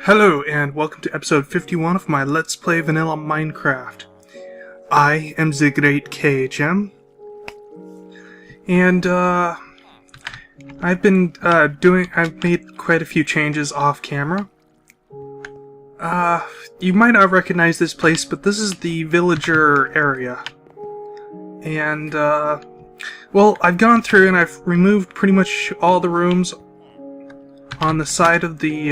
Hello and welcome to episode 51 of my Let's Play Vanilla Minecraft. I am the Great KHM, and I've made quite a few changes off camera. You might not recognize this place, but this is the villager area. And, well, I've gone through and I've removed pretty much all the rooms on the side of the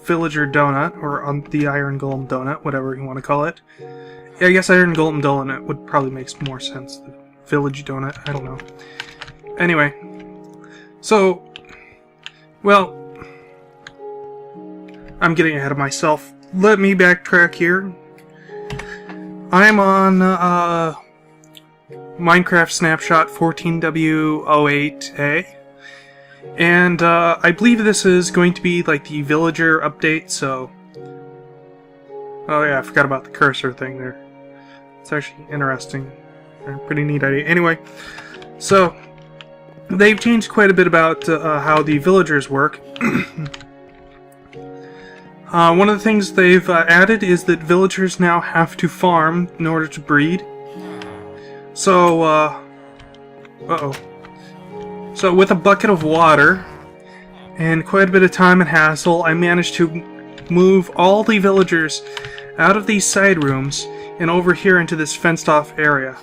villager donut, or on the Iron Golem donut, whatever you want to call it. Yeah, I guess Iron Golem donut would probably make more sense. The village donut, I don't know. Anyway, so, well, I'm getting ahead of myself. Let me backtrack here. I'm on Minecraft Snapshot 14W08A. And I believe this is going to be like the villager update, so... Oh yeah, I forgot about the cursor thing there. It's actually interesting. Pretty neat idea. Anyway, so they've changed quite a bit about how the villagers work. One of the things they've added is that villagers now have to farm in order to breed. So, uh-oh. So with a bucket of water and quite a bit of time and hassle, I managed to move all the villagers out of these side rooms and over here into this fenced-off area.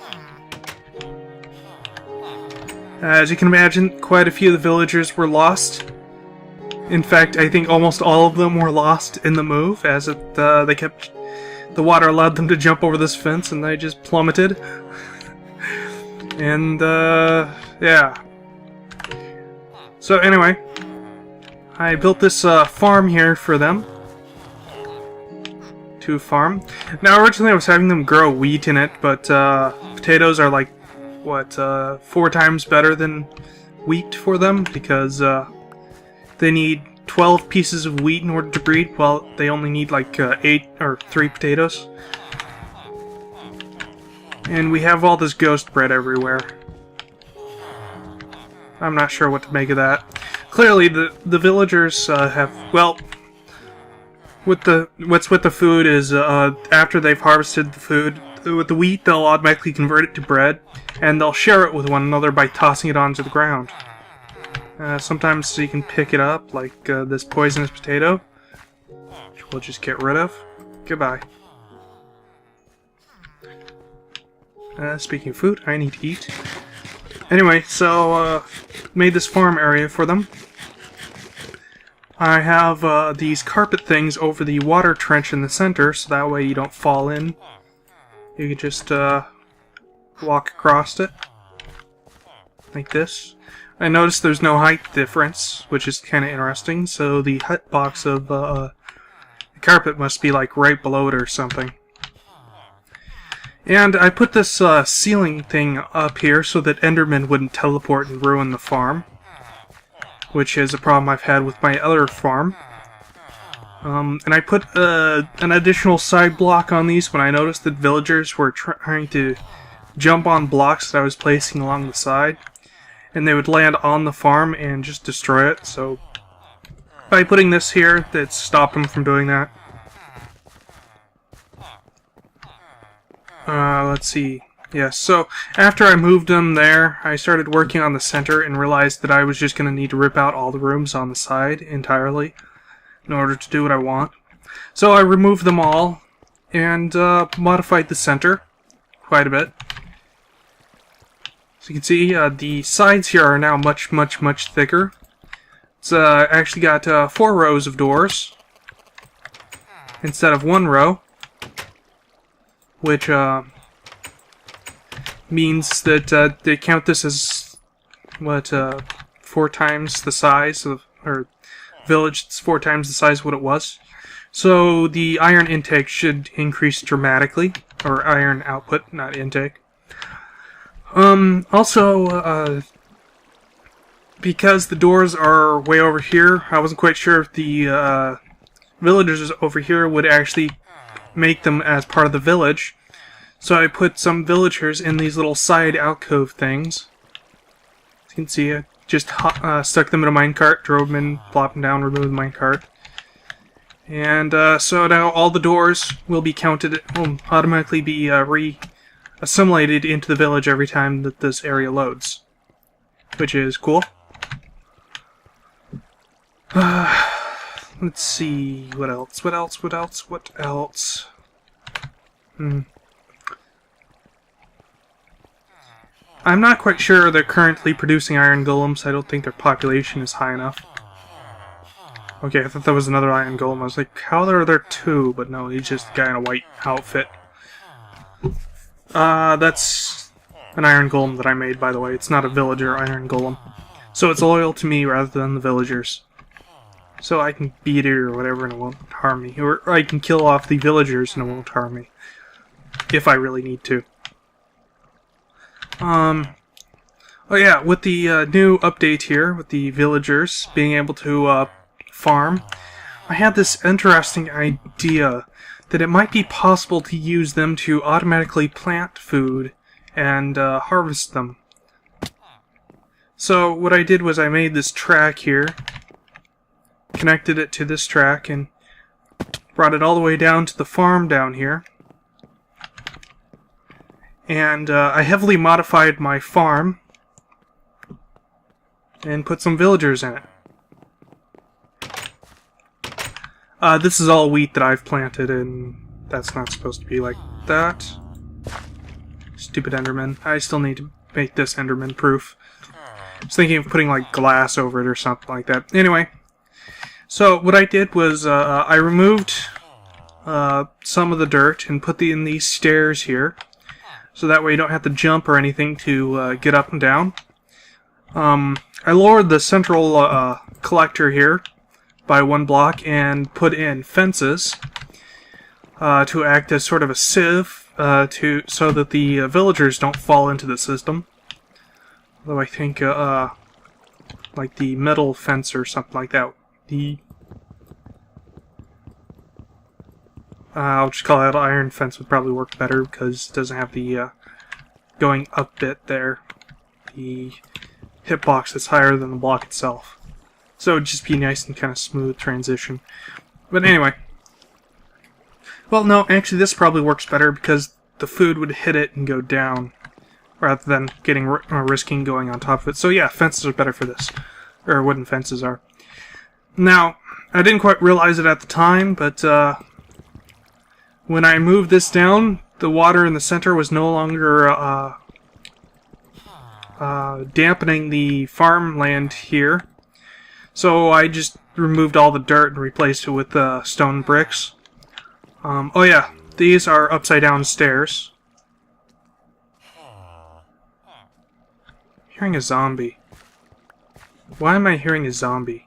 As you can imagine, quite a few of the villagers were lost. In fact, I think almost all of them were lost in the move, as the water allowed them to jump over this fence and they just plummeted. And, yeah. So anyway, I built this farm here for them to farm. Now originally I was having them grow wheat in it, but potatoes are like, what, 4 times better than wheat for them, because they need 12 pieces of wheat in order to breed, while they only need like 8 or 3 potatoes. And we have all this ghost bread everywhere. I'm not sure what to make of that. Clearly, the villagers have, well, what's with the food is after they've harvested the food, with the wheat, they'll automatically convert it to bread, and they'll share it with one another by tossing it onto the ground. Sometimes you can pick it up, like this poisonous potato, which we'll just get rid of. Goodbye. Speaking of food, I need to eat. Anyway, so, made this farm area for them. I have these carpet things over the water trench in the center, so that way you don't fall in. You can just walk across it, like this. I noticed there's no height difference, which is kind of interesting, so the hitbox of the carpet must be like right below it or something. And I put this ceiling thing up here so that Enderman wouldn't teleport and ruin the farm, which is a problem I've had with my other farm. And I put an additional side block on these when I noticed that villagers were trying to jump on blocks that I was placing along the side, and they would land on the farm and just destroy it. So by putting this here, that stopped them from doing that. Let's see. Yes, so after I moved them there, I started working on the center and realized that I was just going to need to rip out all the rooms on the side entirely in order to do what I want. So I removed them all and modified the center quite a bit. So you can see the sides here are now much thicker. It's actually got 4 rows of doors instead of 1 row. Which means that they count this as, what, 4 times the size of, or village that's 4 times the size of what it was. So the iron intake should increase dramatically, or iron output, not intake. Also, because the doors are way over here, I wasn't quite sure if the villagers over here would actually make them as part of the village. So I put some villagers in these little side alcove things. As you can see, Just stuck them in a minecart, drove them in, plopped them down, removed the minecart. And so now all the doors will be counted, will automatically be re-assimilated into the village every time that this area loads, which is cool. Let's see, what else? I'm not quite sure they're currently producing iron golems. I don't think their population is high enough. Okay, I thought that was another iron golem. I was like, how are there two? But no, he's just a guy in a white outfit. That's an iron golem that I made, by the way. It's not a villager iron golem. So it's loyal to me rather than the villagers. So I can beat it or whatever and it won't harm me. Or I can kill off the villagers and it won't harm me. If I really need to. Oh yeah, with the new update here, with the villagers being able to farm, I had this interesting idea that it might be possible to use them to automatically plant food and harvest them. So what I did was I made this track here, connected it to this track, and brought it all the way down to the farm down here. And I heavily modified my farm and put some villagers in it. This is all wheat that I've planted, and that's not supposed to be like that. Stupid Enderman. I still need to make this Enderman proof. I was thinking of putting like glass over it or something like that. Anyway, so what I did was I removed some of the dirt and put in these stairs here. So that way you don't have to jump or anything to get up and down. I lowered the central collector here by 1 block and put in fences to act as sort of a sieve so that the villagers don't fall into the system. Although I think like the metal fence or something like that. I'll just call it iron fence would probably work better because it doesn't have the going up bit there. The hitbox that's higher than the block itself. So it'd just be a nice and kind of smooth transition. But anyway. Well, no, actually this probably works better because the food would hit it and go down rather than risking going on top of it. So yeah, fences are better for this. Or wooden fences are. Now, I didn't quite realize it at the time, but when I moved this down, the water in the center was no longer dampening the farmland here. So I just removed all the dirt and replaced it with stone bricks. Oh yeah, these are upside down stairs. I'm hearing a zombie. Why am I hearing a zombie?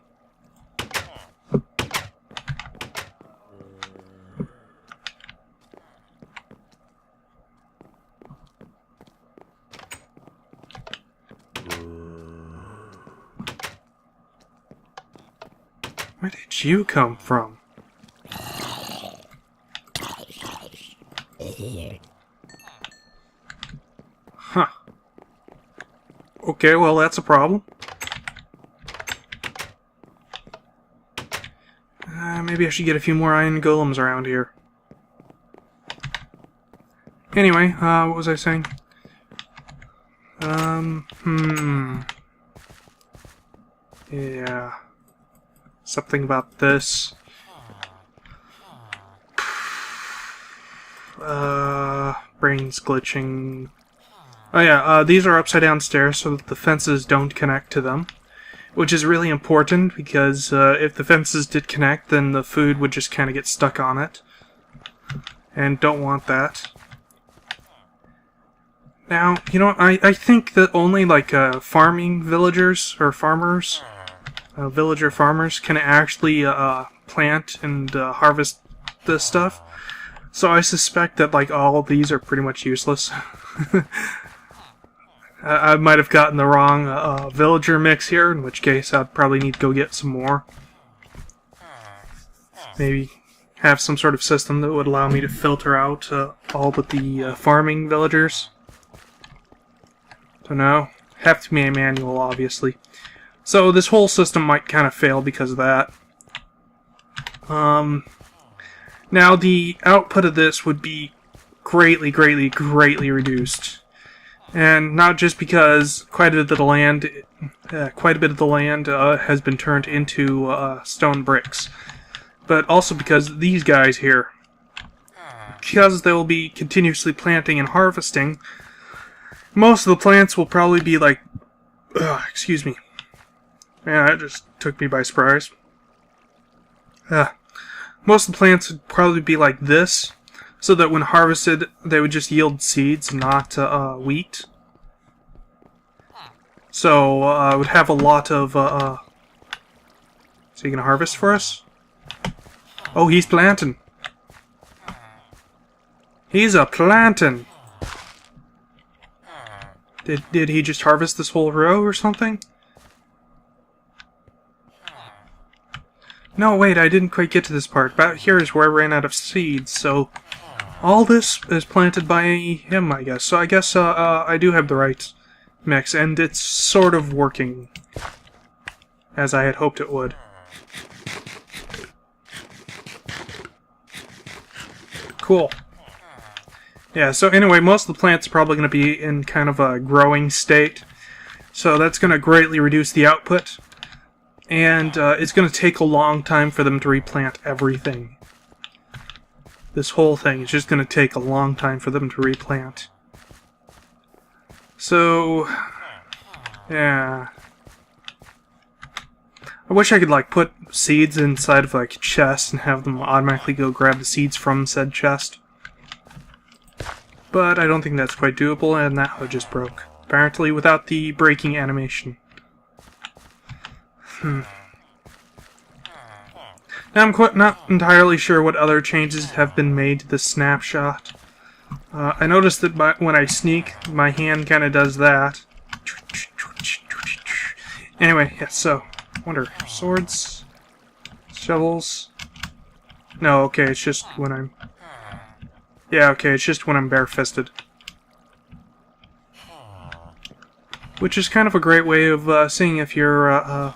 Where did you come from? Huh. Okay, well that's a problem. Maybe I should get a few more iron golems around here. Anyway, what was I saying? Yeah. Something about this. Brains glitching. Oh yeah, these are upside down stairs so that the fences don't connect to them. Which is really important because if the fences did connect, then the food would just kind of get stuck on it. And don't want that. Now, you know, I think that only like farming villagers or farmers, villager farmers, can actually plant and harvest this stuff. So I suspect that like all of these are pretty much useless. I might have gotten the wrong villager mix here, in which case I'd probably need to go get some more. Maybe have some sort of system that would allow me to filter out all but the farming villagers. Don't know. Have to be a manual, obviously. So this whole system might kind of fail because of that. Now the output of this would be greatly reduced. And not just because quite a bit of the land has been turned into stone bricks, but also because these guys here, because they will be continuously planting and harvesting, most of the plants will probably be like, excuse me, man, that just took me by surprise. Most of the plants would probably be like this, so that when harvested, they would just yield seeds, not wheat. So I would have a lot of. So you gonna harvest for us? Oh, he's planting. He's a planting. Did he just harvest this whole row or something? No, wait, I didn't quite get to this part. About here is where I ran out of seeds, so all this is planted by him, I guess. So I guess I do have the right mix, and it's sort of working as I had hoped it would. Cool. Yeah, so anyway, most of the plants are probably going to be in kind of a growing state, so that's going to greatly reduce the output. And it's going to take a long time for them to replant everything. This whole thing is just going to take a long time for them to replant. So, yeah. I wish I could, like, put seeds inside of, like, chests and have them automatically go grab the seeds from said chest. But I don't think that's quite doable, and that hood just broke. Apparently without the breaking animation. Now I'm not entirely sure what other changes have been made to the snapshot. I noticed that when I sneak, my hand kind of does that. Anyway, yeah, so, wonder, swords, shovels. No, okay, it's just when I'm. Yeah, okay, it's just when I'm bare-fisted. Which is kind of a great way of seeing if you're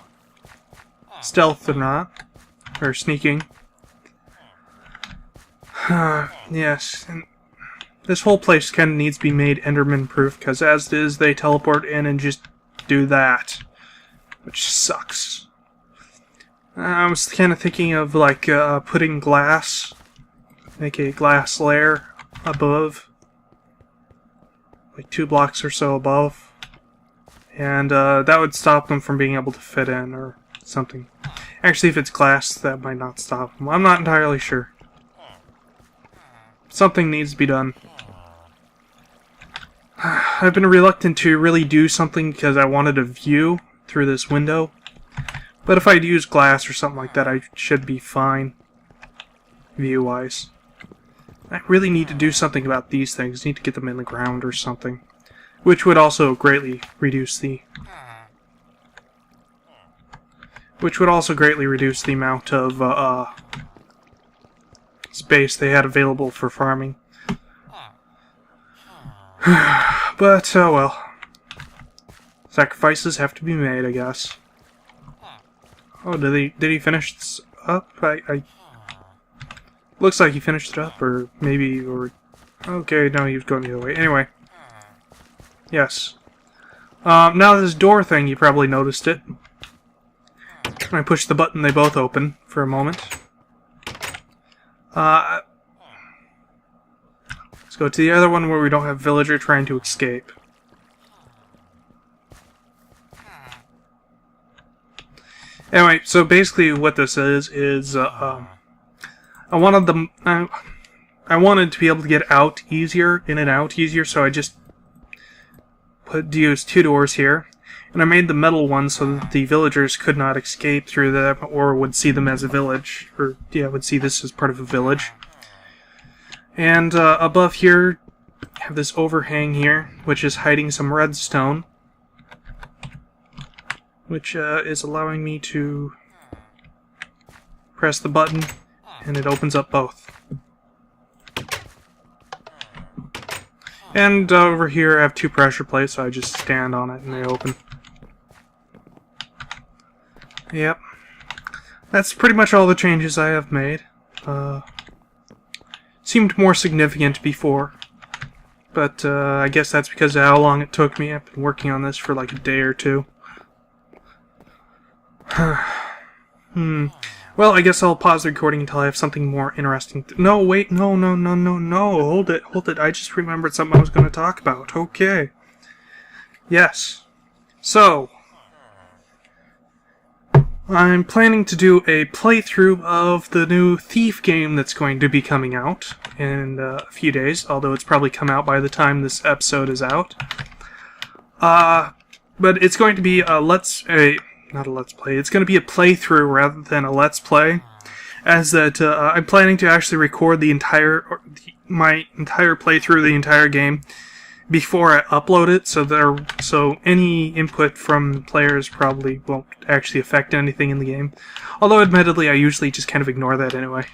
stealth or not. Or sneaking. Yes, and this whole place kind of needs to be made Enderman-proof, because as it is, they teleport in and just do that. Which sucks. I was kind of thinking of, like, putting glass, make a glass layer above, like 2 blocks or so above, and that would stop them from being able to fit in, or something. Actually, if it's glass, that might not stop them. I'm not entirely sure. Something needs to be done. I've been reluctant to really do something because I wanted a view through this window. But if I'd use glass or something like that, I should be fine. View-wise. I really need to do something about these things. I need to get them in the ground or something. Which would also greatly reduce the... amount of, space they had available for farming. But, oh well. Sacrifices have to be made, I guess. Oh, did he finish this up? Looks like he finished it up, or maybe, or... Okay, no, he was going the other way. Anyway. Yes. Now this door thing, you probably noticed it. When I push the button, they both open for a moment. Let's go to the other one where we don't have villager trying to escape. Anyway, so basically what this is I wanted to be able to get out easier, in and out easier, so I just used 2 doors here. And I made the metal one so that the villagers could not escape through them, or would see them as a village. Or, yeah, would see this as part of a village. And above here, I have this overhang here, which is hiding some redstone. Which is allowing me to press the button, and it opens up both. And over here I have 2 pressure plates, so I just stand on it and they open. Yep. that's pretty much all the changes I have made. Seemed more significant before, but I guess that's because of how long it took me. I've been working on this for like a day or two. Well, I guess I'll pause the recording until I have something more interesting no, wait, no, hold it, I just remembered something I was going to talk about. Okay. Yes. So, I'm planning to do a playthrough of the new Thief game that's going to be coming out in a few days, although it's probably come out by the time this episode is out. But it's going to be a not a let's play, it's going to be a playthrough rather than a let's play, as that I'm planning to actually record my entire playthrough of the entire game before I upload it, so any input from players probably won't actually affect anything in the game. Although, admittedly, I usually just kind of ignore that anyway.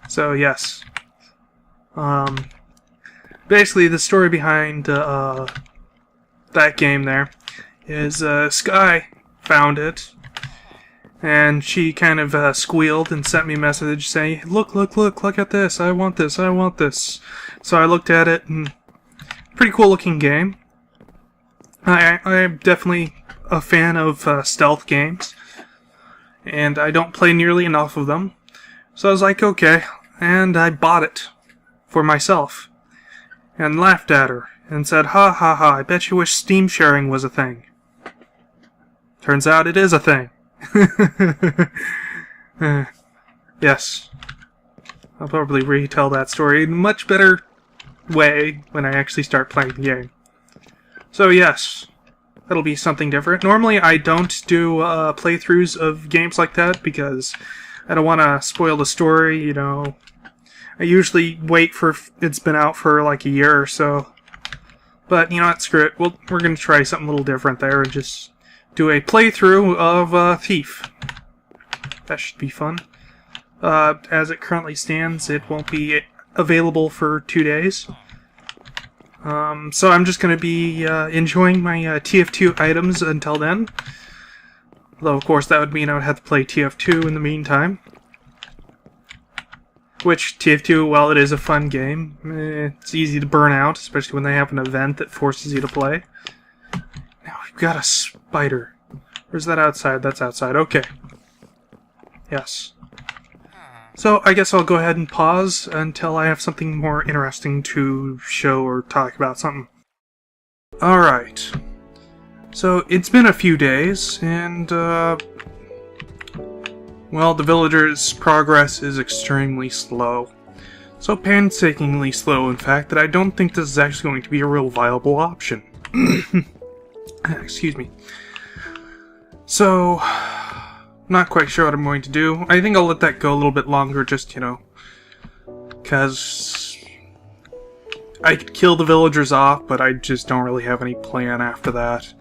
So, yes. Basically, the story behind that game there is Sky found it, and she kind of squealed and sent me a message saying, look at this, I want this. So I looked at it, and pretty cool looking game. I'm definitely a fan of stealth games, and I don't play nearly enough of them. So I was like, okay, and I bought it for myself, and laughed at her, and said, ha, I bet you wish Steam sharing was a thing. Turns out it is a thing. Yes. I'll probably retell that story in a much better way when I actually start playing the game. So yes, that'll be something different. Normally I don't do playthroughs of games like that because I don't want to spoil the story, you know. I usually wait for it's been out for like a year or so. But, you know what, screw it. We're going to try something a little different there and just do a playthrough of Thief. That should be fun. As it currently stands, it won't be available for 2 days. So I'm just going to be enjoying my TF2 items until then. Though, of course, that would mean I would have to play TF2 in the meantime. Which, TF2, while it is a fun game, it's easy to burn out, especially when they have an event that forces you to play. Now we've got a spider. Where's that outside? That's outside. Okay. Yes. So, I guess I'll go ahead and pause until I have something more interesting to show or talk about something. Alright. So, it's been a few days, and, well, the villagers' progress is extremely slow. So painstakingly slow, in fact, that I don't think this is actually going to be a real viable option. Excuse me. So, not quite sure what I'm going to do. I think I'll let that go a little bit longer, just, you know, because I could kill the villagers off, but I just don't really have any plan after that.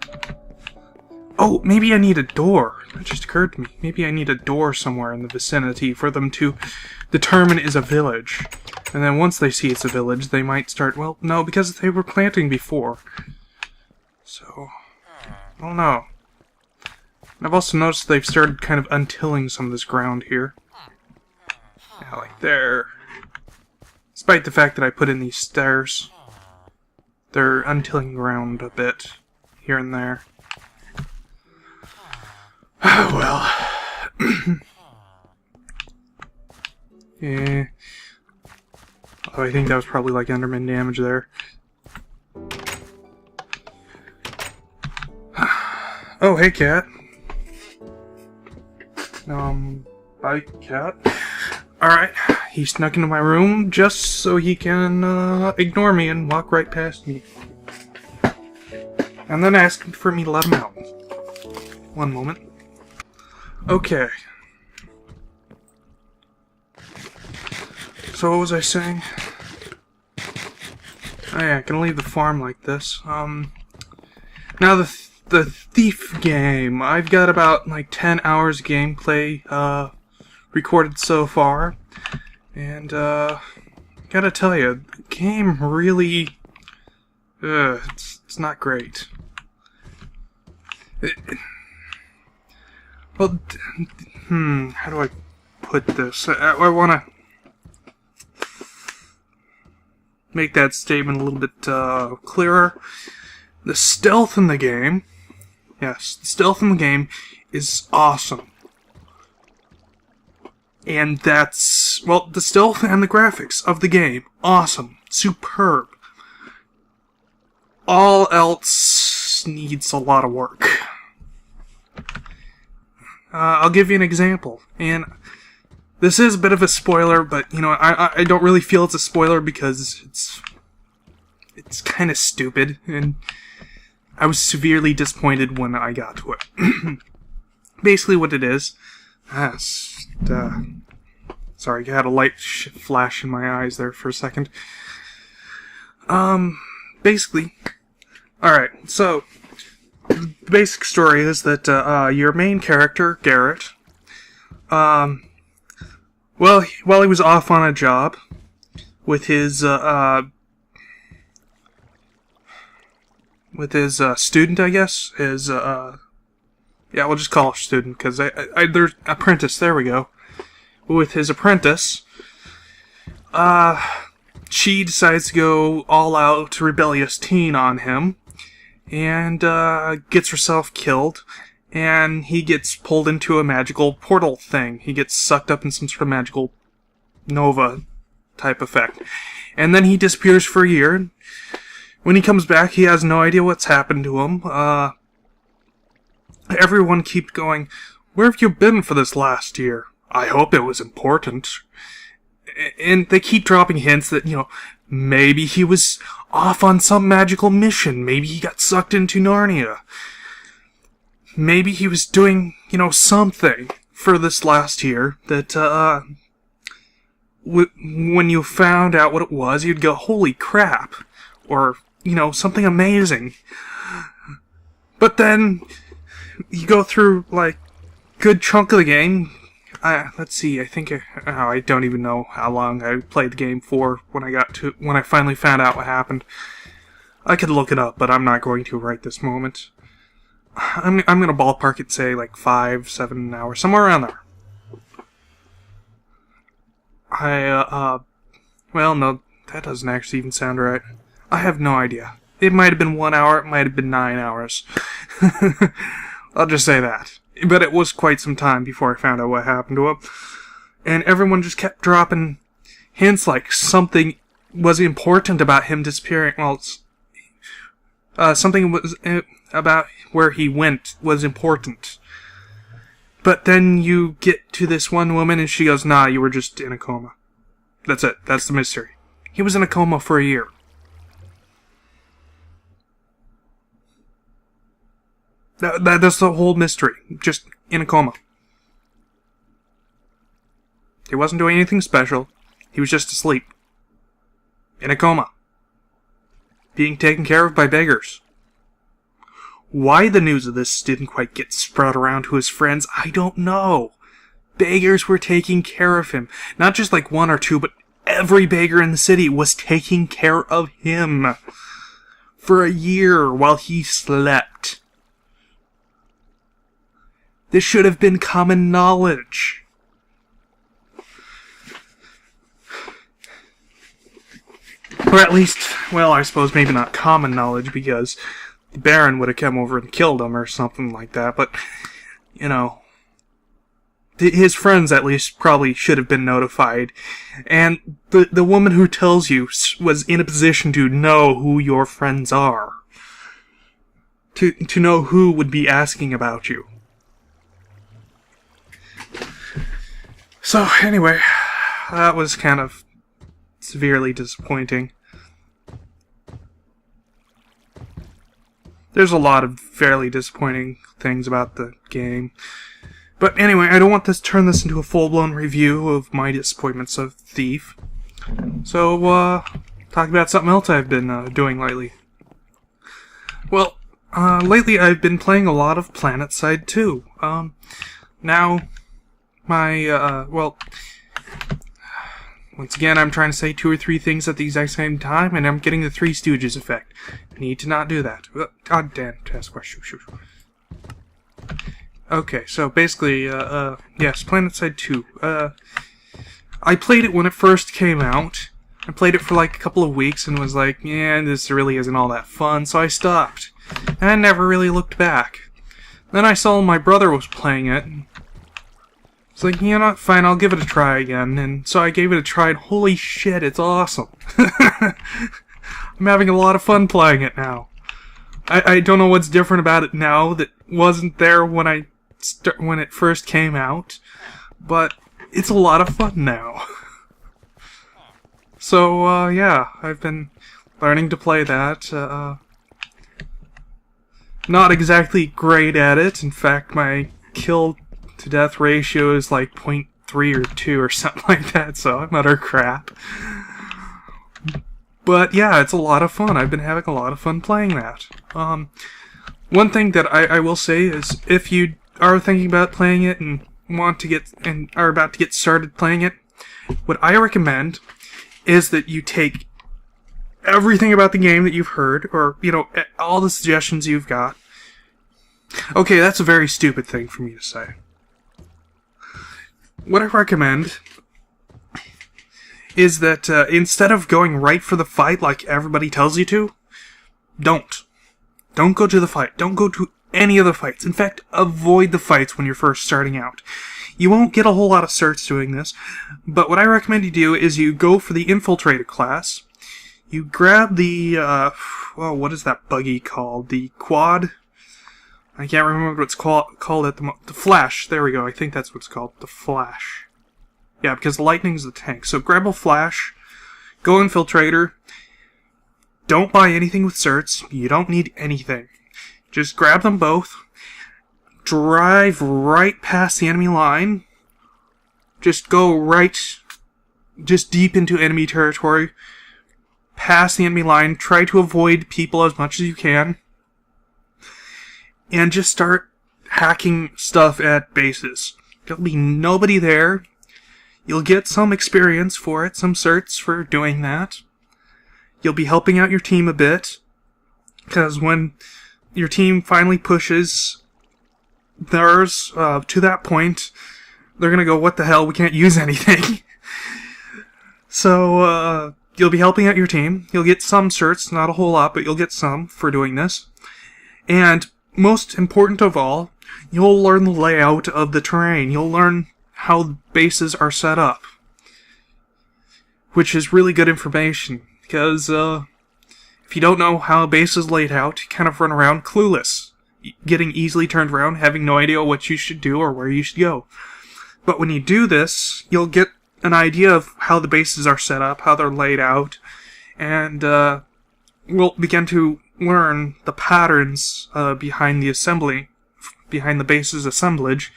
Oh, maybe I need a door. That just occurred to me. Maybe I need a door somewhere in the vicinity for them to determine is a village. And then once they see it's a village, they might start... Well, no, because they were planting before. So, I don't know. And I've also noticed they've started kind of untilling some of this ground here. Yeah, like there. Despite the fact that I put in these stairs, they're untilling ground a bit here and there. Oh, well. Yeah. Although I think that was probably like Enderman damage there. Oh, hey, cat. Bye, cat. Alright, he snuck into my room just so he can ignore me and walk right past me. And then ask for me to let him out. One moment. Okay. So what was I saying? Oh yeah, gonna leave the farm like this. Now the Thief game. I've got about like 10 hours gameplay recorded so far, and gotta tell you, the game really, it's not great. Well, how do I put this? I want to make that statement a little bit clearer. The stealth in the game, yes, the stealth in the game is awesome. And that's, well, the stealth and the graphics of the game, awesome, superb. All else needs a lot of work. I'll give you an example, and this is a bit of a spoiler, but, you know, I don't really feel it's a spoiler because it's kind of stupid, and I was severely disappointed when I got to it. Basically what it is, sorry, I had a light flash in my eyes there for a second. Basically, alright, so, the basic story is that, your main character, Garrett, well, while he was off on a job with his student, I guess, yeah, we'll just call her student, because there's apprentice, there we go. With his apprentice, she decides to go all-out rebellious teen on him, and gets herself killed, and he gets pulled into a magical portal thing. He gets sucked up in some sort of magical Nova type effect. And then he disappears for a year. When he comes back, he has no idea what's happened to him. Everyone keeps going, "Where have you been for this last year? I hope it was important." And they keep dropping hints that, you know, maybe he was off on some magical mission. Maybe he got sucked into Narnia. Maybe he was doing, you know, something for this last year that, when you found out what it was, you'd go, "Holy crap," or, you know, something amazing. But then, you go through, like, good chunk of the game. Let's see, I think, I don't even know how long I played the game for when I finally found out what happened. I could look it up, but I'm not going to right this moment. I'm gonna ballpark it, say, like 5-7 hours, somewhere around there. Well, no, that doesn't actually even sound right. I have no idea. It might have been 1 hour, it might have been 9 hours. I'll just say that. But it was quite some time before I found out what happened to him. And everyone just kept dropping hints like something was important about him disappearing. Well, something was about where he went was important. But then you get to this one woman and she goes, "Nah, you were just in a coma." That's it. That's the mystery. He was in a coma for a year. That's the whole mystery. Just in a coma. He wasn't doing anything special. He was just asleep. In a coma. Being taken care of by beggars. Why the news of this didn't quite get spread around to his friends, I don't know. Beggars were taking care of him. Not just like one or two, but every beggar in the city was taking care of him. For a year while he slept. This should have been common knowledge. Or at least, well, I suppose maybe not common knowledge, because the Baron would have come over and killed him or something like that, but, you know, his friends at least probably should have been notified. And the woman who tells you was in a position to know who your friends are. To know who would be asking about you. So, anyway, that was kind of severely disappointing. There's a lot of fairly disappointing things about the game. But anyway, I don't want to turn this into a full-blown review of my disappointments of Thief. So, talk about something else I've been doing lately. Well, lately I've been playing a lot of PlanetSide 2. Now, my, well, once again, I'm trying to say 2 or 3 things at the exact same time, and I'm getting the Three Stooges effect. I need to not do that. God damn, task question. Okay, so basically, yes, PlanetSide 2. I played it when it first came out. I played it for like a couple of weeks and was like, yeah, this really isn't all that fun, so I stopped. And I never really looked back. Then I saw my brother was playing it. It's like, you know, fine, I'll give it a try again. And so I gave it a try, and holy shit, it's awesome. I'm having a lot of fun playing it now. I don't know what's different about it now that wasn't there when when it first came out, but it's a lot of fun now. So, yeah, I've been learning to play that. Not exactly great at it. In fact, my kill-to-death ratio is like 0.3 or 2 or something like that, so I'm utter crap. But yeah, it's a lot of fun. I've been having a lot of fun playing that. One thing that I will say is, if you are thinking about playing it and are about to get started playing it, what I recommend is that you take everything about the game that you've heard, or, you know, all the suggestions you've got. Okay, that's a very stupid thing for me to say. What I recommend is that instead of going right for the fight like everybody tells you to, don't. Don't go to the fight. Don't go to any of the fights. In fact, avoid the fights when you're first starting out. You won't get a whole lot of certs doing this, but what I recommend you do is you go for the Infiltrator class. You grab the, well, what is that buggy called? The quad? I can't remember what it's called at the moment. The Flash. There we go. I think that's what it's called. The Flash. Yeah, because Lightning's the tank. So grab a Flash. Go Infiltrator. Don't buy anything with certs. You don't need anything. Just grab them both. Drive right past the enemy line. Just go right, just deep into enemy territory. Past the enemy line. Try to avoid people as much as you can. And just start hacking stuff at bases. There'll be nobody there. You'll get some experience for it, some certs for doing that. You'll be helping out your team a bit, because when your team finally pushes theirs to that point, they're gonna go, what the hell, we can't use anything. So, you'll be helping out your team. You'll get some certs, not a whole lot, but you'll get some for doing this. And most important of all, you'll learn the layout of the terrain. You'll learn how bases are set up, which is really good information, because if you don't know how a base is laid out, you kind of run around clueless, getting easily turned around, having no idea what you should do or where you should go. But when you do this, you'll get an idea of how the bases are set up, how they're laid out, and we'll begin to learn the patterns behind the base's assemblage,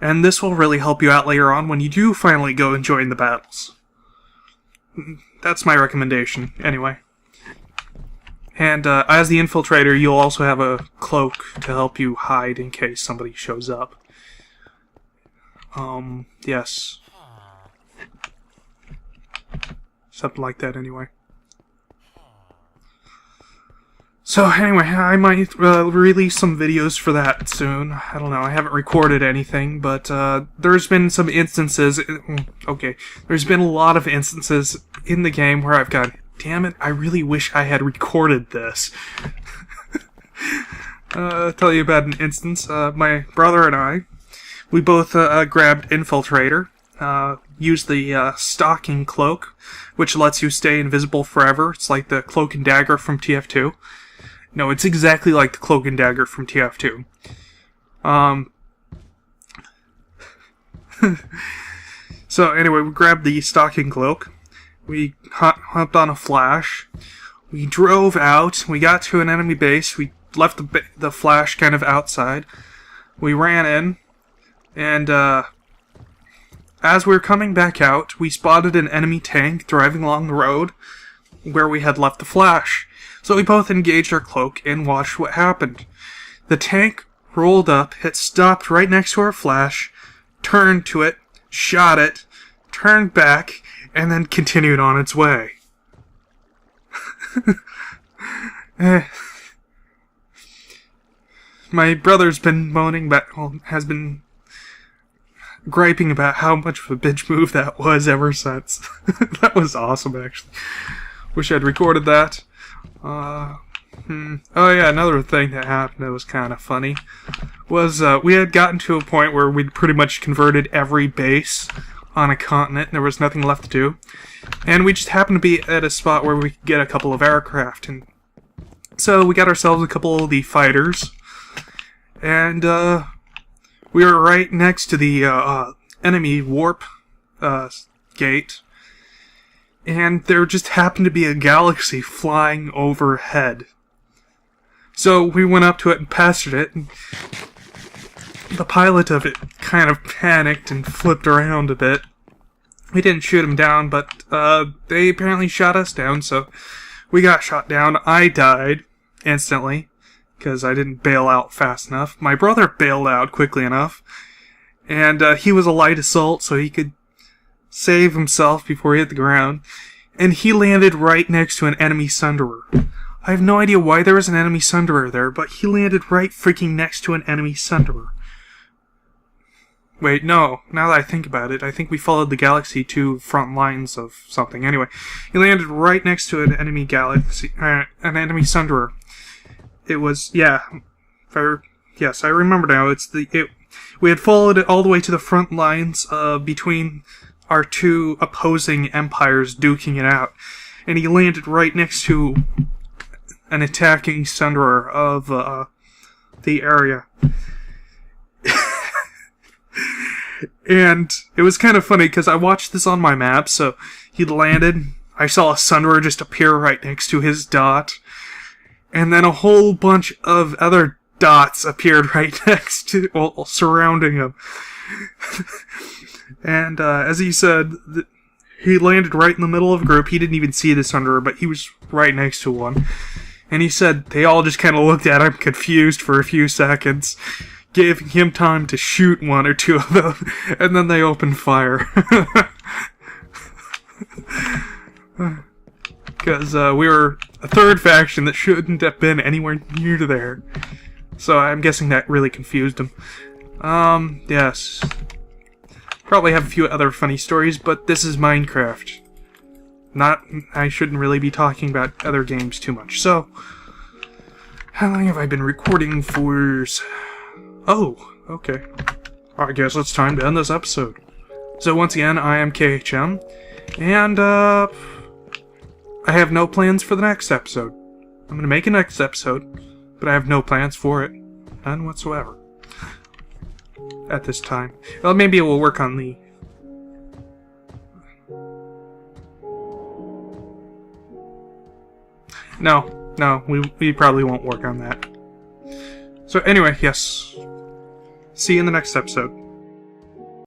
and this will really help you out later on when you do finally go and join the battles. That's my recommendation, anyway. And as the Infiltrator, you'll also have a cloak to help you hide in case somebody shows up. Yes. Something like that, anyway. So anyway, I might release some videos for that soon. I don't know, I haven't recorded anything, but there's been some instances, okay, there's been a lot of instances in the game where I've gone, damn it, I really wish I had recorded this. I'll tell you about an instance. My brother and I, we both grabbed Infiltrator, used the Stalking Cloak, which lets you stay invisible forever. It's like the Cloak and Dagger from TF2. No, it's exactly like the Cloak and Dagger from TF2. So anyway, we grabbed the Stalking Cloak. We hopped on a Flash. We drove out. We got to an enemy base. We left the Flash kind of outside. We ran in. And as we were coming back out, we spotted an enemy tank driving along the road where we had left the Flash. So we both engaged our cloak and watched what happened. The tank rolled up, it stopped right next to our Flash, turned to it, shot it, turned back, and then continued on its way. my brother's been moaning about, well, has been griping about how much of a bitch move that was ever since. That was awesome, actually. Wish I'd recorded that. Oh yeah, another thing that happened that was kind of funny was we had gotten to a point where we'd pretty much converted every base on a continent and there was nothing left to do. And we just happened to be at a spot where we could get a couple of aircraft. And so we got ourselves a couple of the fighters. And we were right next to the enemy warp gate, and there just happened to be a galaxy flying overhead. So we went up to it and pestered it, and the pilot of it kind of panicked and flipped around a bit. We didn't shoot him down, but they apparently shot us down, so we got shot down. I died instantly, because I didn't bail out fast enough. My brother bailed out quickly enough, and he was a light assault, so he could save himself before he hit the ground, and he landed right next to an enemy Sunderer. I have no idea why there was an enemy Sunderer there, but he landed right freaking next to an enemy Sunderer. Wait, no. Now that I think about it, I think we followed the galaxy to front lines of something. Anyway, he landed right next to an enemy galaxy, an enemy Sunderer. It was, yeah, yes, I remember now. We had followed it all the way to the front lines between our two opposing empires duking it out, and he landed right next to an attacking Sunderer of the area. And it was kind of funny because I watched this on my map, so he landed, I saw a Sunderer just appear right next to his dot, and then a whole bunch of other dots appeared right next to, well, surrounding him. And as he said, he landed right in the middle of a group. He didn't even see the Sunderer, but he was right next to one. And he said they all just kind of looked at him confused for a few seconds, giving him time to shoot one or two of them, and then they opened fire. Because we were a third faction that shouldn't have been anywhere near there. So I'm guessing that really confused him. Yes. Probably have a few other funny stories, but this is Minecraft. I shouldn't really be talking about other games too much. So, how long have I been recording for? Oh, okay. I guess it's time to end this episode. So once again, I am KHM, and I have no plans for the next episode. I'm gonna make a next episode, but I have no plans for it. None whatsoever. At this time. Well, maybe we'll work on the... No, we probably won't work on that. So anyway, yes. See you in the next episode.